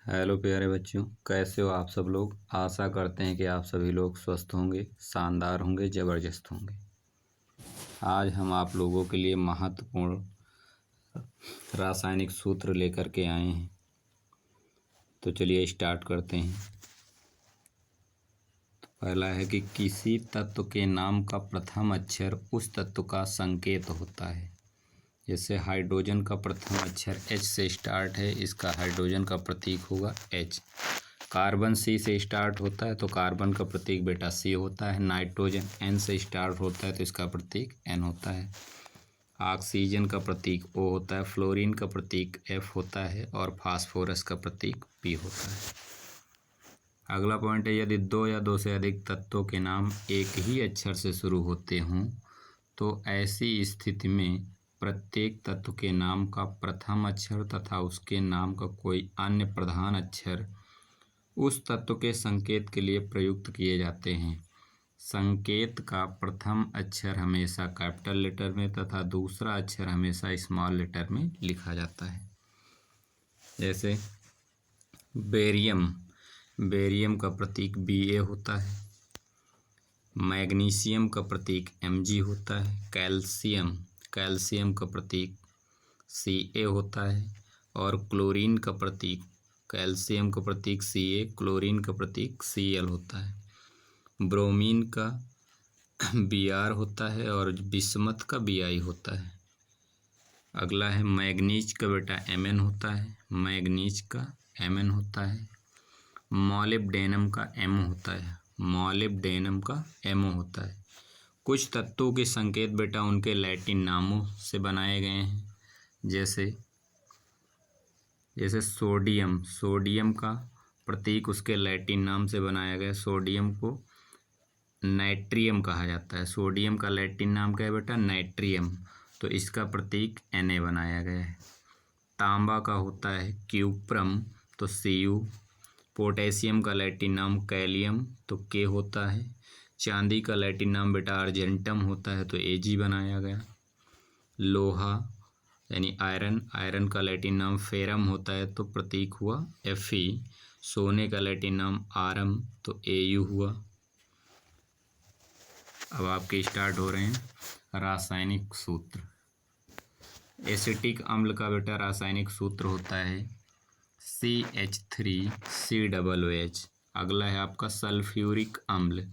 Hello प्यारे बच्चों, कैसे हो आप सब लोग। आशा करते हैं कि आप सभी लोग स्वस्थ होंगे, शानदार होंगे, ज़बरदस्त होंगे। आज हम आप लोगों के लिए महत्वपूर्ण रासायनिक सूत्र लेकर के आए हैं। तो चलिए स्टार्ट करते हैं। तो पहला है कि किसी तत्व के नाम का प्रथम अक्षर उस तत्व का संकेत होता है। जैसे हाइड्रोजन का प्रथम अक्षर H से स्टार्ट है, इसका हाइड्रोजन का प्रतीक होगा H। कार्बन C से स्टार्ट होता है तो कार्बन का प्रतीक बेटा C होता है। नाइट्रोजन N से स्टार्ट होता है तो इसका प्रतीक N होता है। ऑक्सीजन का प्रतीक O होता है, फ्लोरीन का प्रतीक F होता है और फास्फोरस का प्रतीक P होता है। अगला पॉइंट है, यदि दो या दो से अधिक तत्वों के नाम एक ही अक्षर से शुरू होते हों तो ऐसी स्थिति में प्रत्येक तत्व के नाम का प्रथम अक्षर तथा उसके नाम का कोई अन्य प्रधान अक्षर उस तत्व के संकेत के लिए प्रयुक्त किए जाते हैं। संकेत का प्रथम अक्षर हमेशा कैपिटल लेटर में तथा दूसरा अक्षर हमेशा स्मॉल लेटर में लिखा जाता है। जैसे बेरियम का प्रतीक Ba होता है। मैग्नीशियम का प्रतीक Mg होता है। कैल्शियम का प्रतीक Ca होता है और क्लोरीन का प्रतीक, कैल्शियम का प्रतीक Ca, क्लोरीन का प्रतीक Cl होता है। ब्रोमीन का Br होता है और बिस्मथ का Bi होता है। अगला है मैग्नीज का बेटा Mn होता है, मैग्नीज का Mn होता है। मॉलिब्डेनम का M होता है, मॉलिब्डेनम का MO होता है। कुछ तत्वों के संकेत बेटा उनके लैटिन नामों से बनाए गए हैं। जैसे सोडियम का प्रतीक उसके लैटिन नाम से बनाया गया। सोडियम को नाइट्रियम कहा जाता है। सोडियम का लैटिन नाम क्या है बेटा? नाइट्रियम। तो इसका प्रतीक Na बनाया गया है। तांबा का होता है क्यूप्रम, तो Cu। पोटेशियम का लैटिन नाम कैलियम, तो K होता है। चांदी का लैटिन नाम बेटा अर्जेंटम होता है, तो Ag बनाया गया। लोहा यानी आयरन का लैटिन नाम फेरम होता है, तो प्रतीक हुआ Fe। सोने का लैटिन नाम आरम, तो Au हुआ। अब आपके स्टार्ट हो रहे हैं रासायनिक सूत्र। एसिटिक अम्ल का बेटा रासायनिक सूत्र होता है CH3COOH। अगला है आपका सल्फ्यूरिक अम्ल।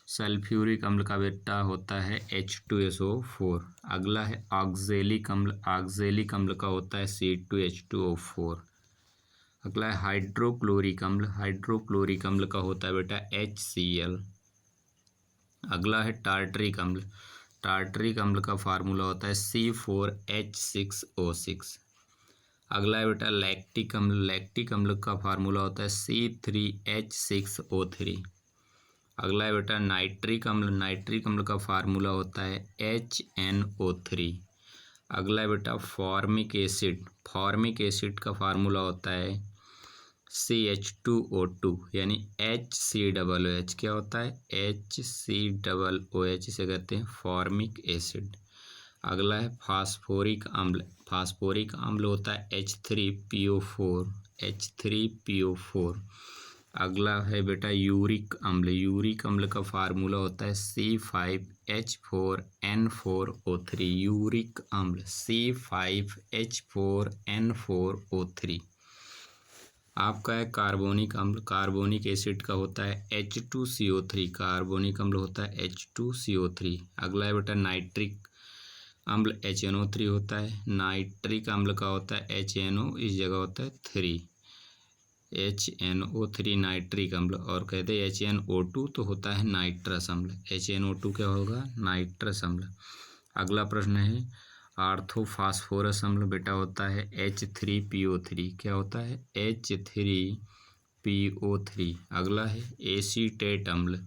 सल्फ्यूरिक अम्ल का बेटा होता है H2SO4। अगला है ऑक्जेलिक अम्ल। ऑक्जेलिक अम्ल का होता है C2H2O4। अगला है हाइड्रोक्लोरिक अम्ल। हाइड्रोक्लोरिक अम्ल का होता है बेटा HCl। अगला है टार्टरिक अम्ल। टार्टरिक अम्ल का फार्मूला होता है C4H6O6। अगला है बेटा लैक्टिक अम्ल। लैक्टिक अम्ल का फार्मूला होता है C3H6O3। अगला है बेटा नाइट्रिक अम्ल। नाइट्रिक अम्ल का फार्मूला होता है HNO3। अगला है बेटा फॉर्मिक एसिड। फॉर्मिक एसिड का फार्मूला होता है CH2O2 यानी HCOOH। क्या होता है? HCOOH, इसे कहते हैं फॉर्मिक एसिड। अगला है फास्फोरिक अम्ल। फास्फोरिक अम्ल होता है H3PO4। H3PO4। अगला है बेटा यूरिक अम्ल। यूरिक अम्ल का फार्मूला होता है C5H4N4O3। यूरिक अम्ल C5H4N4O3। आपका है कार्बोनिक अम्ल। कार्बोनिक एसिड का होता है H2CO3। कार्बोनिक अम्ल होता है H2CO3। अगला है बेटा नाइट्रिक अम्ल HNO3 होता है। नाइट्रिक अम्ल का होता है HNO, इस जगह होता है 3, HNO3 नाइट्रिक अम्ल। और कहते हैं HNO2 तो होता है नाइट्रस अम्ल। HNO2 क्या होगा? नाइट्रस अम्ल। अगला प्रश्न है आर्थोफास्फोरस अम्ल बेटा होता है H3PO3। क्या होता है? H3PO3। अगला है एसीटेट अम्ल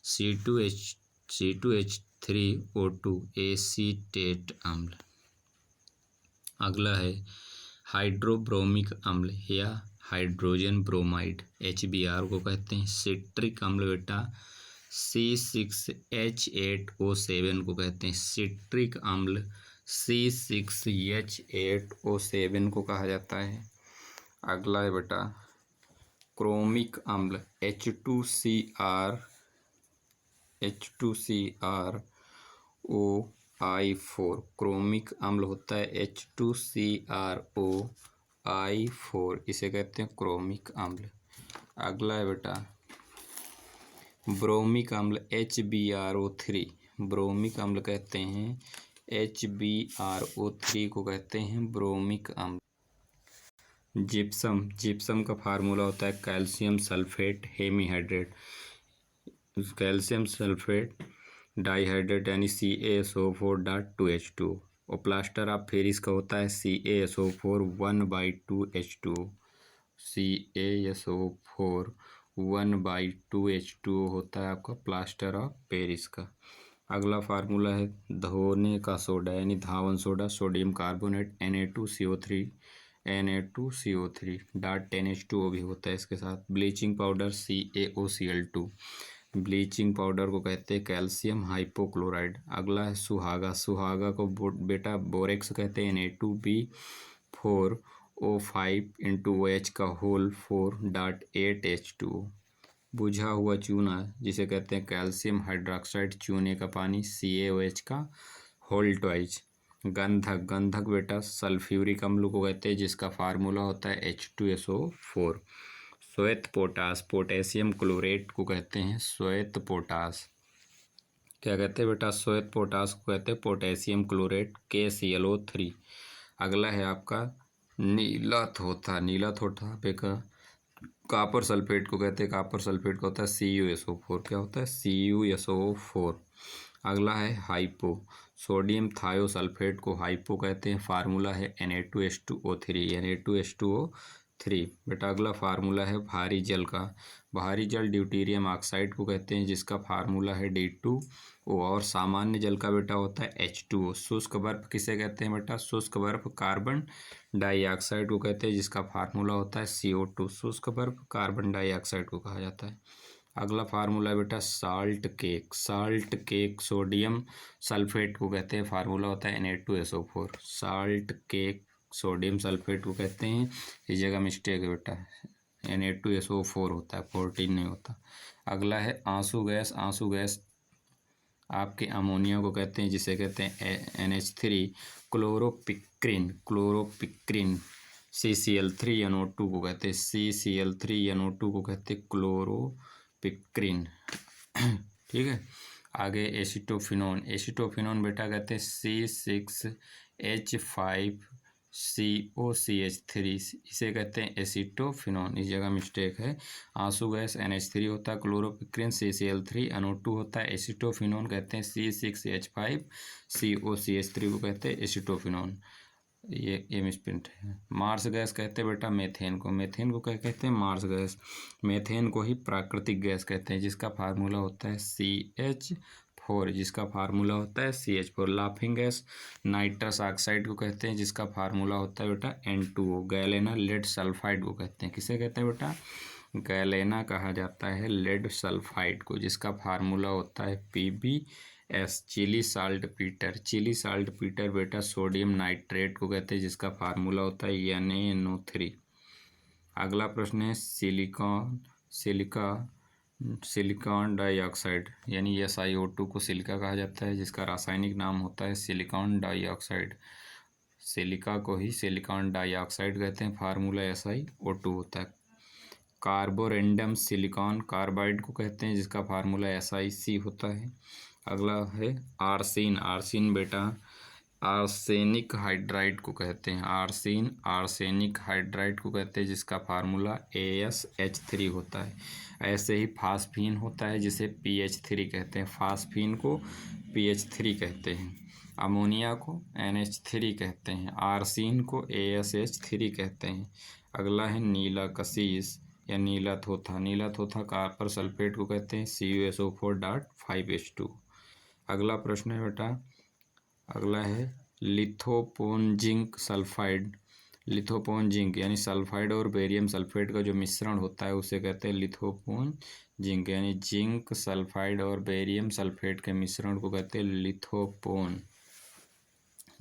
C2H3O2 एसीटेट अम्ल। अगला है हाइड्रोब्रोमिक अम्ल या हाइड्रोजन ब्रोमाइड, HBr को कहते हैं। सिट्रिक अम्ल बेटा C6H8O7 को कहते हैं। सिट्रिक अम्ल C6H8O7 को कहा जाता है। अगला है बेटा क्रोमिक अम्ल H2CrO4 क्रोमिक अम्ल होता है H2CrO4, इसे कहते हैं क्रोमिक अम्ल। अगला है बेटा ब्रोमिक अम्ल HbRO3। ब्रोमिक अम्ल कहते हैं HbRO3 को कहते हैं ब्रोमिक अम्ल। जिप्सम का फार्मूला होता है calcium sulphate hemihydrate, calcium sulphate dihydrate यानी CaSO4.2H2। और प्लास्टर ऑफ पेरिस का होता है CaSO4 1/2H2। CaSO4 1/2H2 होता है आपका प्लास्टर ऑफ पेरिस का। अगला फार्मूला है धोने का सोडा यानी धावन soda, sodium carbonate Na2CO3 .10H2O भी होता है इसके साथ। Bleaching powder CaOCl2, bleaching powder को कहते हैं कैल्शियम हाइपोक्लोराइड। अगला है सुहागा को बेटा बोरेक्स कहते हैं Na2B4O5 का होल 4.8H2। बुझा हुआ चूना जिसे कहते हैं कैल्शियम हाइड्रोक्साइड, चूने का पानी CaOH का होल ट्वाइस। गंधक बेटा सल्फ्यूरिक अम्ल को कहते हैं जिसका फार्मूला होता है H2SO4। श्वेत पोटास पोटेशियम क्लोरेट को कहते हैं श्वेत पोटास। क्या कहते हैं बेटा श्वेत पोटास को कहते हैं पोटेशियम क्लोरेट KClO3। अगला है आपका नीला थोथा बेका कापर सल्फेट को कहते हैं, कापर सल्फेट का होता है CuSO4। क्या होता है CuSO4। अगला है हाइपो, सोडियम थायोसल्फेट को हाइपो कहते हैं, फार्मूला है Na2H2O3 बेटा। अगला फार्मूला है भारी जल ड्यूटीरियम ऑक्साइड को कहते हैं जिसका फार्मूला है D2O। और सामान्य जल का बेटा होता है H2O। शुष्क बर्फ किसे कहते हैं बेटा शुष्क बर्फ कार्बन डाइऑक्साइड को कहते हैं जिसका फार्मूला होता है CO2। शुष्क बर्फ कार्बन डाइऑक्साइड को कहा जाता है। अगला फार्मूला है बेटा साल्ट केक सोडियम सल्फेट को कहते हैं, फार्मूला होता है Na2SO4। Salt cake sodium sulphate को कहते हैं, इस जगह मिस्टेक है बेटा Na2SO4 होता है 14 नहीं होता। अगला है आंसू गैस आपके अमोनिया को कहते हैं जिसे कहते हैं NH3। क्लोरोपिक्रिन CCl3NO2 को कहते हैं CCl3NO2 को कहते हैं क्लोरोपिक्रिन। ठीक है। आगे एसिटोफिनोन बेटा कहते हैं C6H5COCH3, इसे कहते हैं एसिटोफिनोन, इस जगह मिस्टेक है। आंसू गैस NH3 होता है, क्लोरोपिक्रिन CCl3NO2 होता है, एसिटोफिनोन कहते हैं C6H5COCH3 को कहते हैं एसिटोफिनोन। ये मिसप्रिंट है। मार्स गैस कहते हैं बेटा मेथेन को क्या कहते हैं मार्स गैस। मेथेन को ही प्राकृतिक गैस कहते हैं जिसका फार्मूला होता है CH4, laughing gas nitrous oxide को कहते हैं जिसका फार्मूला होता है बेटा N2O। गैलेना लेड सल्फाइड को कहते हैं, किसे कहते हैं बेटा गैलेना कहा जाता है लेड सल्फाइड को, जिसका फार्मूला होता है PbS। चिली साल्ट पीटर बेटा सोडियम नाइट्रेट को कहते हैं जिसका फार्मूला होता है NaNO3। अगला प्रश्न है सिलिकॉन डाइऑक्साइड यानी SiO2 को सिलिका कहा जाता है जिसका रासायनिक नाम होता है सिलिकॉन डाइऑक्साइड। सिलिका को ही सिलिकॉन डाइऑक्साइड कहते हैं, फार्मूला SiO2 होता है। कार्बोरेंडम सिलिकॉन कार्बाइड को कहते हैं जिसका फार्मूला SiC होता है। अगला है आर्सिन बेटा आर्सेनिक हाइड्राइड को कहते हैं, आर्सेनिक हाइड्राइड को कहते हैं जिसका फार्मूला AsH3 होता है। ऐसे ही फास्फीन होता है जिसे PH3 कहते हैं, फास्फीन को PH3 कहते हैं, अमोनिया को NH3 कहते हैं, आर्सिन को AsH3 कहते हैं। अगला है नीला कशीस या नीला थोथा कॉपर सल्फेट को कहते हैं CuSO4.5H2। अगला प्रश्न है बेटा अगला है लिथोपोन जिंक यानी सल्फाइड और बेरियम सल्फेट का जो मिश्रण होता है उसे कहते हैं लिथोपोन जिंक, यानी जिंक सल्फाइड और बेरियम सल्फेट के मिश्रण को कहते हैं लिथोपोन।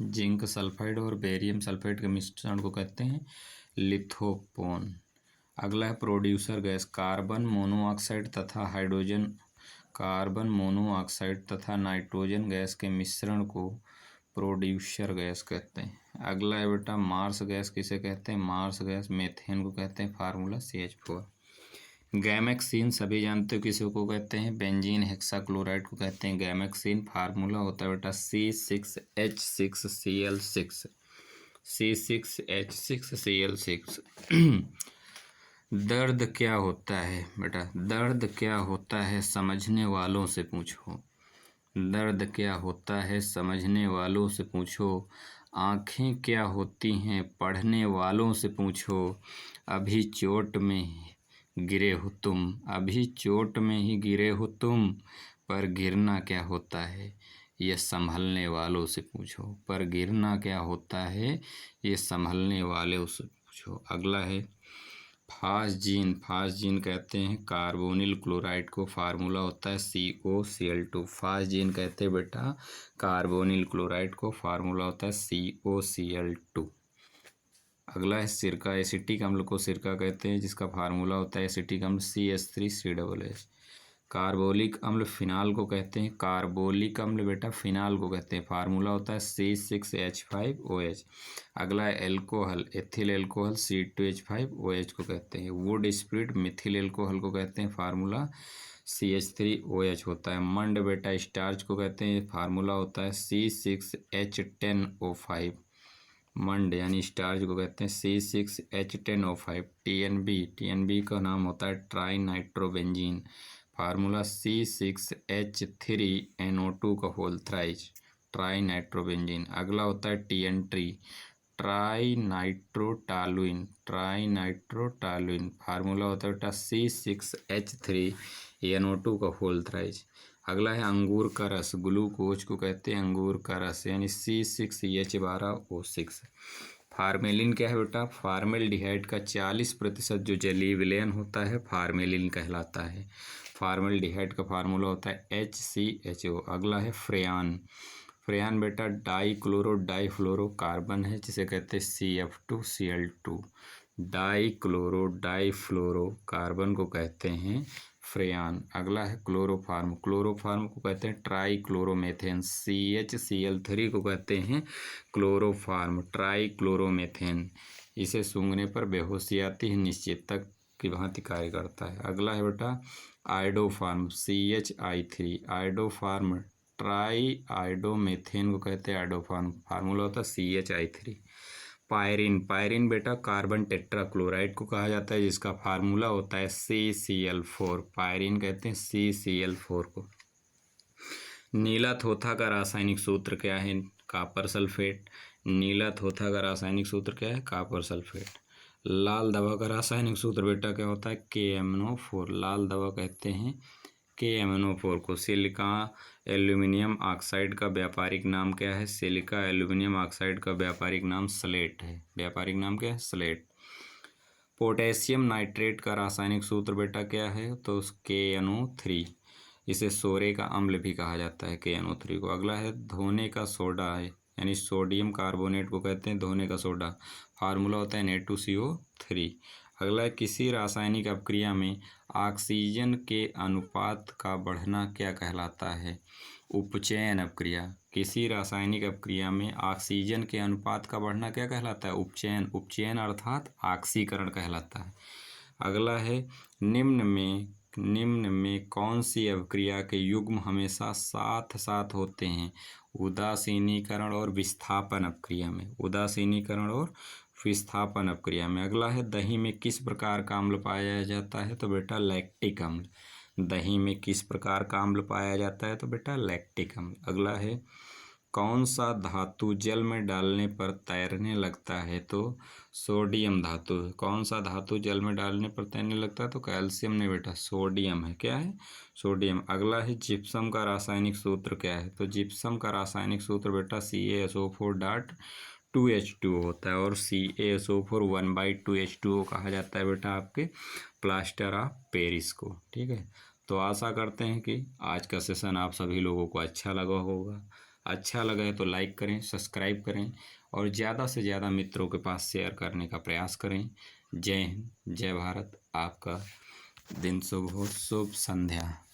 जिंक सल्फाइड और बेरियम सल्फेट के मिश्रण को कहते हैं लिथोपोन। अगला है प्रोड्यूसर गैस, कार्बन मोनोऑक्साइड तथा नाइट्रोजन गैस के मिश्रण को प्रोड्यूसर गैस कहते हैं। अगला है बेटा मार्स गैस, किसे कहते हैं? मार्स गैस, मीथेन को कहते हैं, फार्मूला CH4। गैमेक्सिन सभी जानते हो किसी को कहते हैं? बेंजीन हेक्साक्लोराइड को कहते हैं गैमेक्सिन, फार्मूला होता है बेटा C6H6Cl6, C6H6Cl6। दर्द क्या होता है बेटा? दर्द क्या होता है समझने वालों से पूछो। दर्द क्या होता है समझने वालों से पूछो। आँखें क्या होती हैं पढ़ने वालों से पूछो। अभी चोट में गिरे हो तुम, अभी चोट में ही गिरे हो तुम, पर गिरना क्या होता है ये संभलने वालों से पूछो। पर गिरना क्या होता है ये संभलने वालों से पूछो। अगला है फास्जीन, फास्जीन कहते हैं कार्बोनिल क्लोराइड को, फार्मूला होता है COCl2। फास्जीन कहते हैं बेटा कार्बोनिल क्लोराइड को, फार्मूला होता है COCl2। अगला है सिरका, एसिटिक अम्ल को सिरका कहते हैं जिसका फार्मूला होता है एसिटिक अम्ल CH3COOH। कार्बोलिक अम्ल फिनाल को कहते हैं, कार्बोलिक अम्ल बेटा फिनाल को कहते हैं, फार्मूला होता है C6H5OH। अगला है एल्कोहल, एथिल एल्कोहल C2H5OH को कहते हैं। वुड स्प्रिट मिथिल एल्कोहल को कहते हैं, फार्मूला CH3OH होता है। मंड बेटा स्टार्च को कहते हैं, फार्मूला होता है C6H10O5। मंड यानी स्टार्च को कहते हैं C6H10O5। TNB का नाम होता है ट्राई नाइट्रोबेंजीन, फार्मूला C6H3NO2 का होल थ्राइज, ट्राई नाइट्रोबेंजीन। अगला होता है TNT, ट्राई नाइट्रोटालुइन, फार्मूला होता है बेटा C6H3NO2 का होल थ्राइज। अगला है अंगूर का रस, ग्लूकोज को कहते हैं अंगूर का रस यानी C6H12O6। फार्मेलिन क्या है बेटा? फार्मेल्डिहाइड का 40% जो जलीय विलयन होता है फार्मेलिन कहलाता है। फार्मेल्डिहाइड का फार्मूला होता है HCHO। अगला है फ्रेयान, फ्रेयान बेटा डाइफ्लोरो कार्बन है जिसे कहते हैं CF2Cl2। डाइफ्लोरो कार्बन को कहते हैं फ्रेयान। अगला है क्लोरोफार्म, क्लोरोफार्म को कहते हैं ट्राईक्लोरोमेथेन, CHCl3 को कहते हैं क्लोरोफार्म, ट्राईक्लोरोमेथेन। इसे सूंघने पर बेहोशी आती है, निश्चेतक की भांति कार्य करता है। अगला है बेटा आइडोफार्म, CHI3, आइडोफार्म, ट्राई आइडोमेथेन को कहते हैं आइडोफार्म, फार्मूला होता है CHI3। पायरिन, पायरिन बेटा कार्बन टेट्राक्लोराइड को कहा जाता है जिसका फार्मूला होता है CCl4, पायरिन कहते हैं CCl4 को। नीला थोथा का रासायनिक सूत्र क्या है? Copper sulphate. नीला थोथा का रासायनिक सूत्र क्या है? Copper sulphate. लाल दवा का रासायनिक सूत्र बेटा क्या होता है? KMnO4, लाल दवा कहते हैं KMnO4 को। सिलिका एल्यूमिनियम ऑक्साइड का व्यापारिक नाम क्या है? सिलिका एल्यूमिनियम ऑक्साइड का व्यापारिक नाम स्लेट है, व्यापारिक नाम क्या है? स्लेट। पोटेशियम नाइट्रेट का रासायनिक सूत्र बेटा क्या है? तो KNO3, इसे सोरे का अम्ल भी कहा जाता है KNO3 को। अगला है धोने का सोडा है यानी सोडियम कार्बोनेट को कहते हैं धोने का सोडा, फार्मूला होता है Na2CO3। अगला है किसी रासायनिक अपक्रिया में ऑक्सीजन के अनुपात का बढ़ना क्या कहलाता है? उपचयन अपक्रिया। किसी रासायनिक अपक्रिया में ऑक्सीजन के अनुपात का बढ़ना क्या कहलाता है? उपचयन, उपचयन अर्थात ऑक्सीकरण कहलाता है। अगला है निम्न में कौन सी अपक्रिया के युग्म हमेशा साथ साथ होते हैं? उदासीनीकरण और विस्थापन अपक्रिया में, उदासीनीकरण और विस्थापन अपक्रिया में। अगला है दही में किस प्रकार का अम्ल पाया जाता है? तो बेटा लैक्टिक अम्ल। दही में किस प्रकार का अम्ल पाया जाता है? तो बेटा लैक्टिक अम्ल। अगला है कौन सा धातु जल में डालने पर तैरने लगता है? तो सोडियम धातु है। कौन सा धातु जल में डालने पर तैरने लगता है? तो कैल्शियम नहीं बेटा, सोडियम है। क्या है? सोडियम। अगला है जिप्सम का रासायनिक सूत्र क्या है? तो जिप्सम का रासायनिक सूत्र बेटा CaSO4.2H2O होता है और CaSO4 1/2H2O कहा जाता है बेटा आपके प्लास्टर ऑफ पेरिस को। ठीक है, तो आशा करते हैं कि आज का सेशन आप सभी लोगों को अच्छा लगा होगा। अच्छा लगा है तो लाइक करें, सब्सक्राइब करें और ज़्यादा से ज़्यादा मित्रों के पास शेयर करने का प्रयास करें। जय हिंद, जय भारत। आपका दिन शुभ हो, शुभ संध्या।